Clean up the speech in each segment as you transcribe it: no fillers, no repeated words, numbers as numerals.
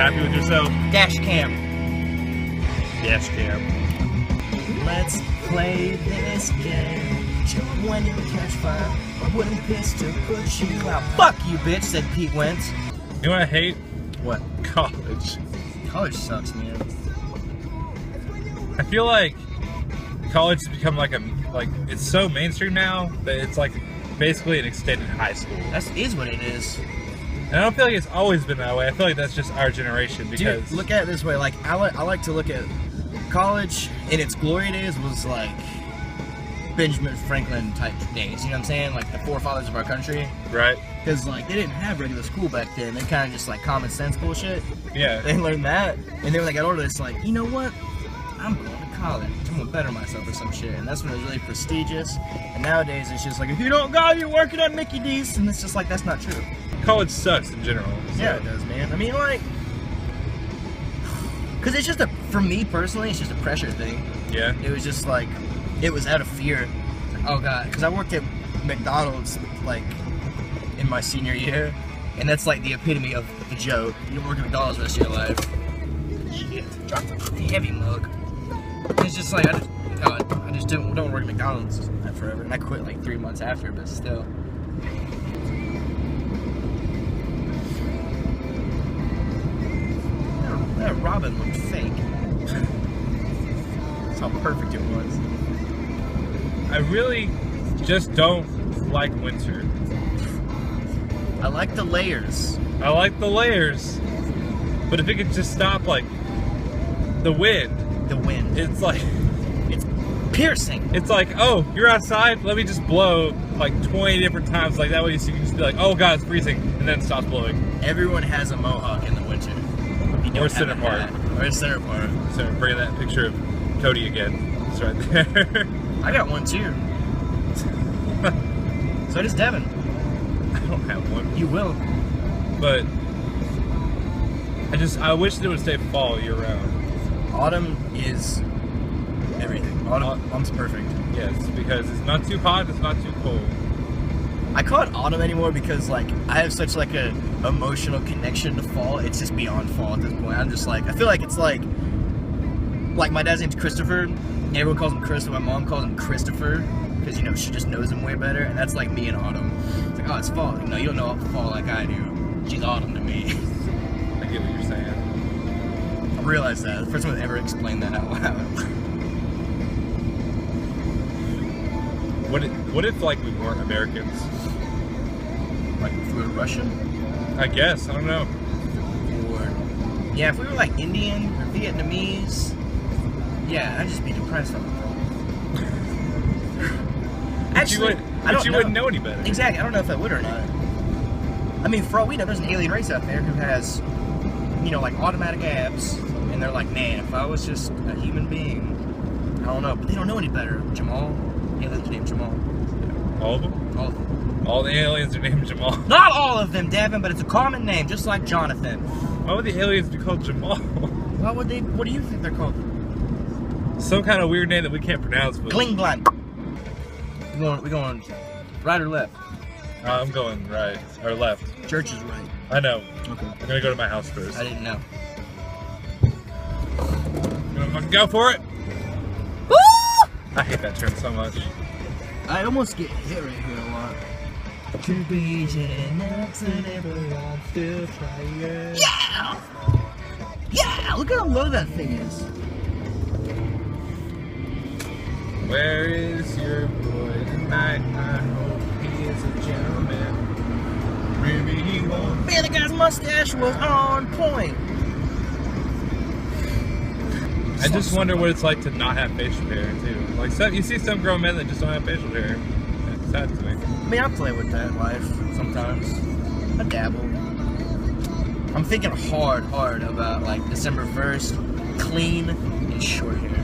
happy with yourself? DASHCAM. DASHCAM. Let's play this game. Jump when you catch fire. I wouldn't piss to put you out. Fuck you, bitch, said Pete Wentz. You know what I hate? What? College. College sucks, man. I feel like college has become like it's so mainstream now that it's like basically an extended high school. That is what it is. And I don't feel like it's always been that way. I feel like that's just our generation because... Dude, look at it this way. Like, I like to look at college in its glory days was like Benjamin Franklin type days. You know what I'm saying? Like the forefathers of our country. Right. Because like they didn't have regular school back then. They kind of just like common sense bullshit. Yeah. They learned that, and then when they got older, it's like, you know what? I'm going to college. I'm gonna better myself or some shit. And that's when it was really prestigious. And nowadays it's just like, if you don't go, you're working on Mickey D's, and it's just like that's not true. College sucks in general. So. Yeah, it does, man. I mean, like, because it's just for me personally, it's just a pressure thing. Yeah. It was just like, it was out of fear. Oh god, because I worked at McDonald's like in my senior year, and that's like the epitome of the joke. You don't work at McDonald's the rest of your life. Shit, dropped the heavy mug. It's just like I just don't work at McDonald's forever, and I quit like 3 months after, but still. That robin looked fake. That's how perfect it was. I really just don't like winter. I like the layers. I like the layers. But if it could just stop, like, the wind. The wind. It's like... It's piercing. It's like, oh, you're outside? Let me just blow, like, 20 different times. Like, that way you can just be like, oh, God, it's freezing. And then it stops blowing. Everyone has a mohawk in the winter. Or center part. Or a center part. So bring that picture of Cody again. It's right there. I got one too. So does Devin. I don't have one. You will. But I wish that it would stay fall year round. Autumn is everything. Autumn's perfect. Yes, because it's not too hot, it's not too cold. I call it autumn anymore because like I have such like a emotional connection to fall. It's just beyond fall at this point. I'm just like, I feel like it's like my dad's name's Christopher. And everyone calls him Chris, and my mom calls him Christopher because you know she just knows him way better. And that's like me in autumn. It's like, oh, it's fall. No, you don't know fall like I do. She's autumn to me. I get what you're saying. I realized that. The first one to ever explain that out loud. What if like we weren't Americans? Like if we were Russian? I guess, I don't know. Or yeah, if we were like Indian or Vietnamese, yeah, I'd just be depressed all the time. Actually, you wouldn't know any better. Exactly, I don't know if I would or not. I mean, for all we know, there's an alien race out there who has, you know, like automatic abs, and they're like, man, if I was just a human being, I don't know, but they don't know any better. Jamal, aliens are named Jamal. All of them? All of them. All the aliens are named Jamal. Not all of them, Devin, but it's a common name, just like Jonathan. Why would the aliens be called Jamal? Why would they? What do you think they're called? Some kind of weird name that we can't pronounce. But... Glingland. We going right or left? I'm going right or left. Church is right. I know. Okay. I'm gonna go to my house first. I didn't know. You gonna fucking go for it? Woo! I hate that term so much. I almost get hit right here a lot. To be next and everyone still trying. Yeah! Yeah! Look how low that thing is. Where is your boy tonight? I hope he is a gentleman. Maybe he won't. Man, the guy's mustache was on point. I just wonder what it's like to not have facial hair too. Like you see some grown men that just don't have facial hair. It's sad to me. I mean, I play with that in life sometimes. I dabble. I'm thinking hard about like December 1st, clean and short hair.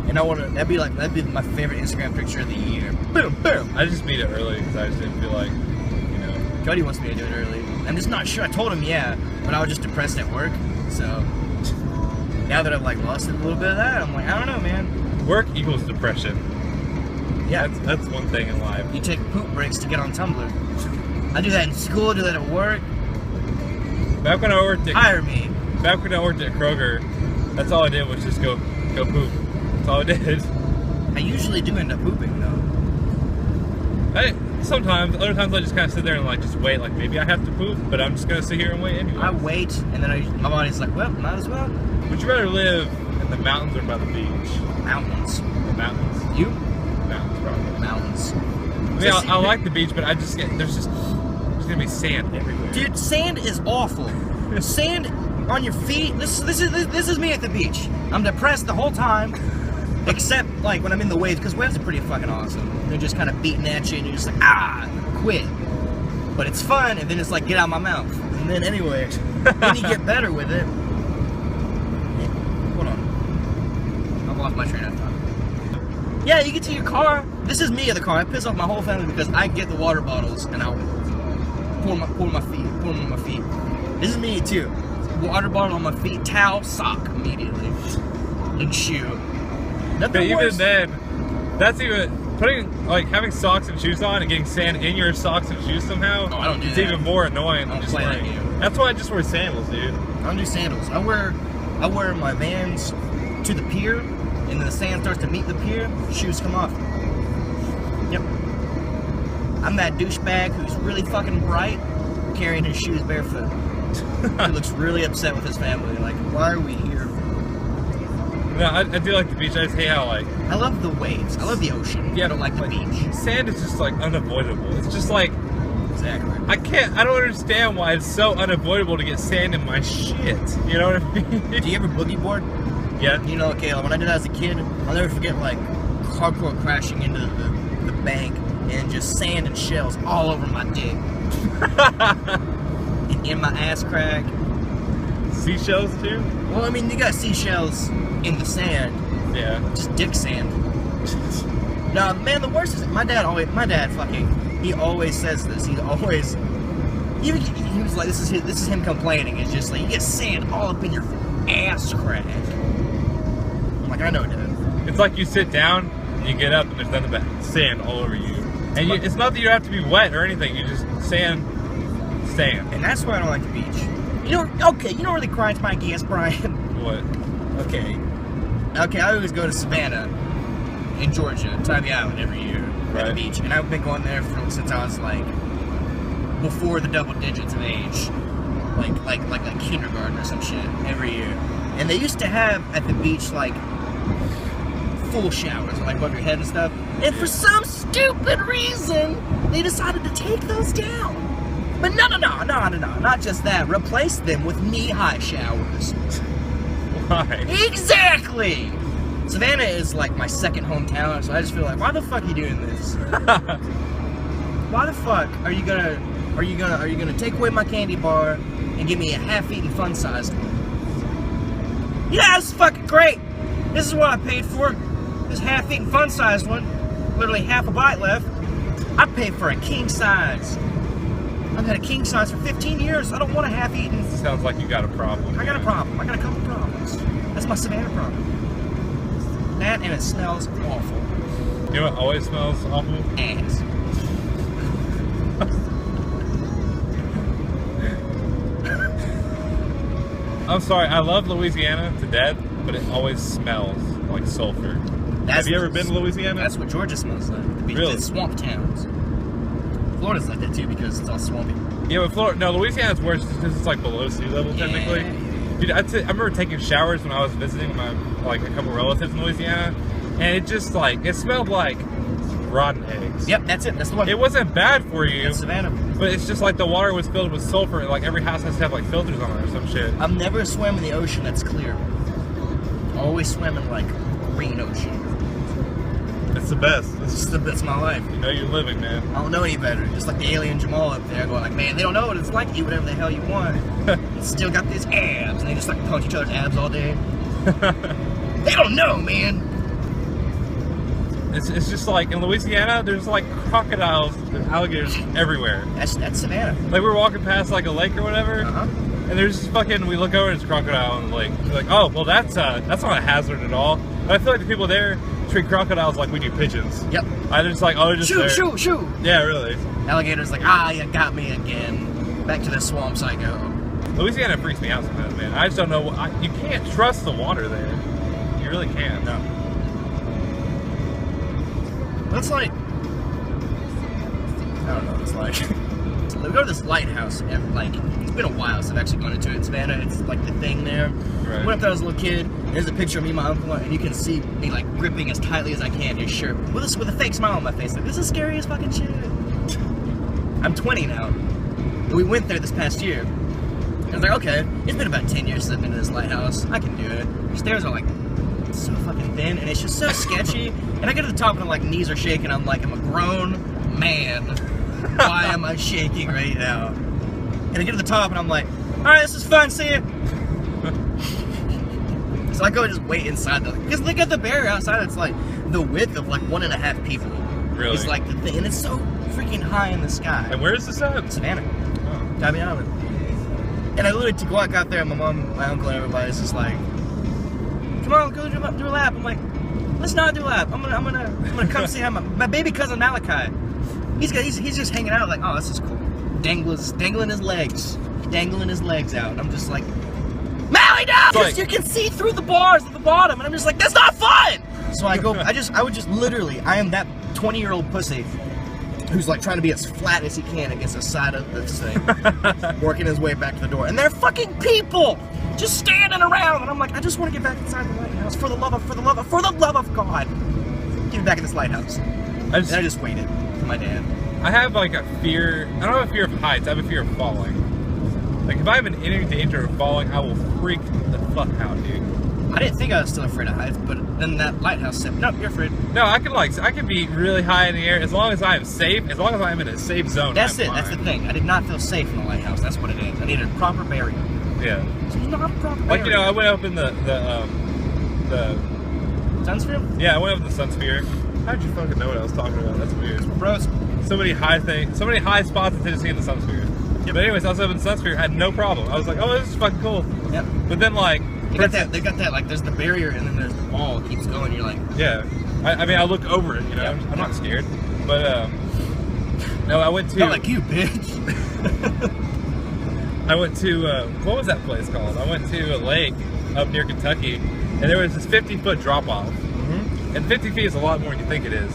And I want to. That'd be my favorite Instagram picture of the year. Boom, boom. I just made it early because I just didn't feel like, you know. Cody wants me to do it early. I'm just not sure. I told him yeah, but I was just depressed at work. So now that I've like lost a little bit of that, I'm like, I don't know, man. Work equals depression. Yeah, that's one thing in life. You take poop breaks to get on Tumblr. I do that in school. I do that at work. Back when I worked at Hire me. Back when I worked at Kroger, that's all I did was just go poop. That's all I did. I usually do end up pooping though. Sometimes, other times I just kind of sit there and like just wait. Like maybe I have to poop, but I'm just gonna sit here and wait anyway. I wait, and then my body's like, well, might as well. Would you rather live in the mountains or by the beach? Mountains. The mountains. You? Mountains, probably. Mountains. I mean, I like the beach, but I just get there's gonna be sand everywhere. Dude, sand is awful. Sand on your feet. This is me at the beach. I'm depressed the whole time, except like when I'm in the waves, because waves are pretty fucking awesome. They're just kind of beating at you, and you're just like, quit. But it's fun, and then it's like, get out of my mouth. And then anyway, then you get better with it. Hold on. I've lost my train of thought. Yeah, you get to your car. This is me in the car. I piss off my whole family because I get the water bottles and I'll pour them on my feet. This is me too. Water bottle on my feet, towel, sock immediately, and shoe. But even then, that's even putting having socks and shoes on and getting sand in your socks and shoes somehow. Oh, I don't do it's that. even more annoying than just play that wearing. game. That's why I just wear sandals, dude. I don't do sandals. I wear my Vans to the pier, and then the sand starts to meet the pier, shoes come off. Yep. I'm that douchebag who's really fucking bright, carrying his shoes barefoot. He looks really upset with his family. Like, why are we here? No, I do like the beach. I just hate how I love the waves. I love the ocean. Yeah, I don't like the beach. Sand is just unavoidable. It's just like Exactly. I don't understand why it's so unavoidable to get sand in my shit. You know what I mean? Do you ever boogie board? Yeah. You know, okay, when I did that as a kid, I'll never forget hardcore crashing into the bank and just sand and shells all over my dick. And in my ass crack. Seashells too? Well, I mean, you got seashells in the sand. Yeah. Just dick sand. No, man, the worst is my dad he always says this. He was like, this is him complaining. It's just like, you get sand all up in your ass crack. I'm like, I know, Dad. It's like you sit down, you get up, and there's nothing but sand all over you. And it's not that you have to be wet or anything. You just sand. And that's why I don't like the beach. You know what really grinds my gears, Brian? What? Okay, I always go to Savannah in Georgia, Tybee Island, every year at the beach. And I've been going there since I was before the double digits of age. Like kindergarten or some shit, every year. And they used to have at the beach full showers, above your head and stuff. And for some stupid reason, they decided to take those down. But no, not just that. Replace them with knee-high showers. Why? Exactly! Savannah is my second hometown, so I just feel like, why the fuck are you doing this? Why the fuck are you gonna take away my candy bar and give me a half-eaten fun-sized one? Yeah, this is fucking great! This is what I paid for. This half-eaten fun-sized one. Literally half a bite left. I paid for a king size. I've had a king size for 15 years. I don't want a half-eaten. Sounds like you got a problem. I got a problem. I got a couple problems. That's my Savannah problem. That and it smells awful. You know what always smells awful? Ass. I'm sorry, I love Louisiana to death, but it always smells like sulfur. Have you ever been to Louisiana? That's what Georgia smells like. Really? It's swamp towns. Florida's like that too because it's all swampy. Yeah, but Louisiana's worse because it's below sea level technically. Dude, I remember taking showers when I was visiting my a couple relatives in Louisiana, and it just it smelled like rotten eggs. Yep, that's it. That's the one. It wasn't bad for you. That's Savannah. But it's just the water was filled with sulfur, and every house has to have filters on it or some shit. I've never swam in the ocean that's clear. I always swim in green ocean. It's the best. That's my life. You know you're living, man. I don't know any better. Just like the alien Jamal up there going man, they don't know what it's like to eat whatever the hell you want. You still got these abs, and they just punch each other's abs all day. They don't know, man. It's just in Louisiana, there's crocodiles and alligators everywhere. That's Savannah. We were walking past a lake or whatever, and there's just we look over and it's a crocodile in the lake. We're oh, well that's not a hazard at all. But I feel like the people there treat crocodiles like we do pigeons. Yep. They're just oh, they're just there. Shoo. Yeah, really. Alligators you got me again. Back to the swamps I go. Louisiana freaks me out sometimes, man. I just don't know. You can't trust the water there. You really can't. No. That's like, I don't know, it's like, we go to this lighthouse, and like, it's been a while since I've actually gone into it in Savannah. It's like the thing there. Right. Went up there as a little kid. There's a picture of me and my uncle, and you can see me like gripping as tightly as I can his shirt with a fake smile on my face. Like, this is scary as fucking shit. I'm 20 now. We went there this past year. I was like, okay, it's been about 10 years since I've been to this lighthouse. I can do it. The stairs are like so fucking thin, and it's just so sketchy. And I get to the top, and I'm like, knees are shaking. I'm like, I'm a grown man. Why am I shaking right now? And I get to the top, and I'm like, all right, this is fun. See ya. So I go and just wait inside because they got the barrier outside. It's like the width of like 1.5 people. Really? It's like the thing, and it's so freaking high in the sky. And where is this at? Savannah, Oh. Tabby Island. And I literally took a walk out there, and my mom, my uncle, and everybody's just like, "Come on, go do a lap." I'm like, "Let's not do a lap. I'm gonna come see how my baby cousin Malachi. He's just hanging out like, oh, this is cool. Dangling his legs out. And I'm just like, Mally, no! Because you can see through the bars at the bottom, and I'm just like, that's not fun. So I would just literally, I am that 20-year-old pussy who's like trying to be as flat as he can against the side of this thing, working his way back to the door. And they're fucking people just standing around, and I'm like, I just want to get back inside the lighthouse for the love of God. Get me back in this lighthouse. And I just waited for my dad. I have like a fear. I don't have a fear of heights. I have a fear of falling. Like if I'm in any danger of falling, I will freak the fuck out, dude. I didn't think I was still afraid of heights, but then that lighthouse said, nope, you're afraid. No, I can be really high in the air as long as I am safe. As long as I'm in a safe zone. That's I'm it. fine. That's the thing. I did not feel safe in the lighthouse. That's what it is. I needed a proper barrier. Yeah. So it's not a proper barrier. Like I went up in the Sunsphere? Yeah, I went up the Sunsphere. How'd you fucking know what I was talking about? That's weird. Bro, So many high spots in Tennessee in the Sunsphere. Yep. But anyways, I was up in the Sunsphere, had no problem. I was like, oh, this is fucking cool. Yep. But then like, They got that, like, there's the barrier and then there's the wall that keeps going. You're like, yeah. I mean, I look over it, you know. Yeah. I'm not scared. But no, I went to. not like you, bitch. I went to what was that place called? I went to a lake up near Kentucky, and there was this 50-foot drop off. Mm-hmm. And 50 feet is a lot more than you think it is.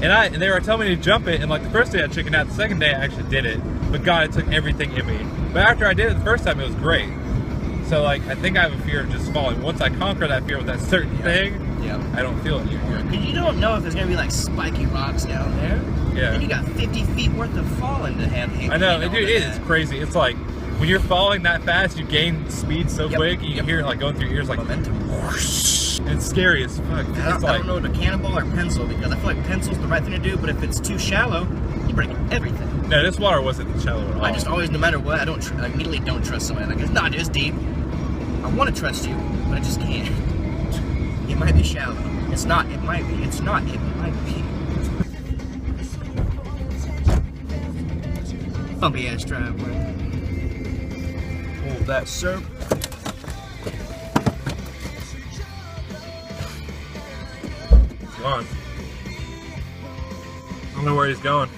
And they were telling me to jump it, and like the first day I chickened out. The second day I actually did it, but God, it took everything in me. But after I did it the first time, it was great. So like, I think I have a fear of just falling. Once I conquer that fear with that certain thing, I don't feel it anymore. Because you don't know if there's gonna be like spiky rocks down there. Yeah. And you got 50 feet worth of falling to have. I know, dude, it is crazy. It's like when you're falling that fast, you gain speed so quick, and you hear it like going through your ears like momentum. Whoosh, and it's scary as fuck. I don't know the cannonball or pencil, because I feel like pencil's the right thing to do, but if it's too shallow, you break everything. No, this water wasn't shallow at all. I just always, no matter what, I immediately don't trust somebody. Like, it's not as deep. I want to trust you, but I just can't. It might be shallow. It's not. It might be. It's not. It might be. Bumpy ass driveway. Hold that, sir. He's gone. I don't know where he's going.